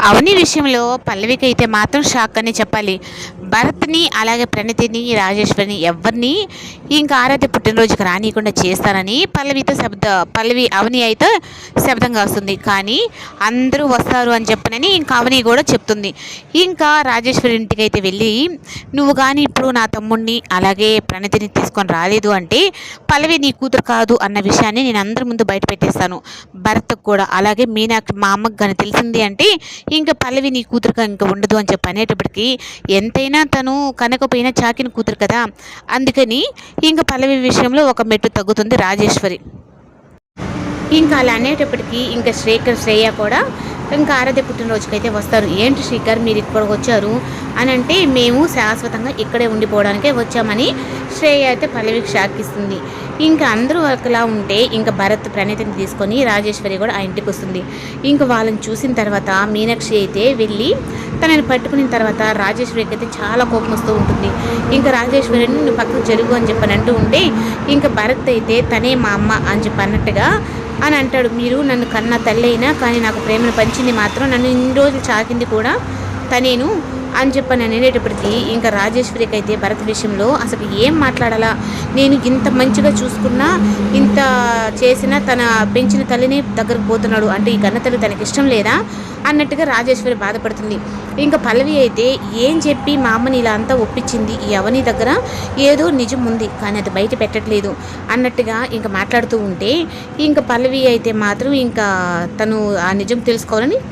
అవని విషయంలో పల్లవికి అయితే మాత్రం షాక్ అని చెప్పాలి. భరత్‌ని, అలాగే ప్రణతిని, రాజేశ్వరిని ఎవ్వరిని ఇంకా ఆరాధ్య పుట్టినరోజుకి రానీయకుండా చేస్తానని పల్లవి అవని అయితే శపథం కాస్తుంది. కానీ అందరూ వస్తారు అని చెప్పనని ఇంకా అవని కూడా చెప్తుంది. ఇంకా రాజేశ్వరి ఇంటికి అయితే వెళ్ళి, నువ్వు కానీ ఇప్పుడు నా తమ్ముడిని అలాగే ప్రణతిని తీసుకొని రాలేదు అంటే పల్లవి నీ కూతురు కాదు అన్న విషయాన్ని నేను అందరి ముందు బయట పెట్టేస్తాను. భరత్‌కు కూడా అలాగే మీనాకి మా అమ్మకి కానీ తెలిసింది అంటే ఇంకా పల్లవి నీ కూతురుగా ఇంకా ఉండదు అని చెప్పి అనేటప్పటికి, ఎంతైనా తను కనకపోయినా చాకిన కూతురు కదా, అందుకని ఇంకా పల్లవి విషయంలో ఒక మెట్టు తగ్గుతుంది రాజేశ్వరి. ఇంకా అలా అనేటప్పటికీ ఇంకా శ్రేయ కూడా ఇంకా ఆరాధ్య పుట్టినరోజుకి అయితే వస్తారు. ఏంటి శ్రీకర్ మీరు ఇక్కడికి వచ్చారు అని అంటే, మేము శాశ్వతంగా ఇక్కడే ఉండిపోవడానికే వచ్చామని శ్రేయ అయితే పల్లవికి షాక్ ఇస్తుంది. ఇంకా అందరూ ఒకలా ఉంటే ఇంకా భరత్ ప్రణీతిని తీసుకొని రాజేశ్వరి కూడా ఆ ఇంటికి వస్తుంది. ఇంకా వాళ్ళని చూసిన తర్వాత మీనాక్షి అయితే వెళ్ళి తనని పట్టుకున్న తర్వాత రాజేశ్వరికి అయితే చాలా కోపం వస్తూ ఉంటుంది. ఇంకా రాజేశ్వరిని నువ్వు పక్కకు జరుగు అని చెప్పని అంటూ ఉంటే ఇంకా భరత్ అయితే తనే మా అమ్మ అని చెప్పి అన్నట్టుగా అని అంటాడు. మీరు నన్ను కన్న తల్లి అయినా కానీ నాకు ప్రేమను పంచింది మాత్రం, నన్ను ఇన్ని రోజులు చాకింది కూడా తనేను అని చెప్పని అనేటప్పటికీ ఇంకా రాజేశ్వరికి అయితే భరత్ విషయంలో అసలు ఏం మాట్లాడాలా, నేను ఇంత మంచిగా చూసుకున్నా ఇంత చేసినా తన పెంచిన తల్లిని దగ్గరకు పోతున్నాడు అంటే ఈ కన్న తల్లి తనకి ఇష్టం లేదా అన్నట్టుగా రాజేశ్వరి బాధపడుతుంది. ఇంకా పల్లవి అయితే ఏం చెప్పి మా అమ్మని ఇలా అంతా ఒప్పించింది, ఈ అవని దగ్గర ఏదో నిజం ఉంది కానీ అది బయట పెట్టట్లేదు అన్నట్టుగా ఇంకా మాట్లాడుతూ ఉంటే ఇంకా పల్లవి అయితే మాత్రం ఇంకా తను ఆ నిజం తెలుసుకోవాలని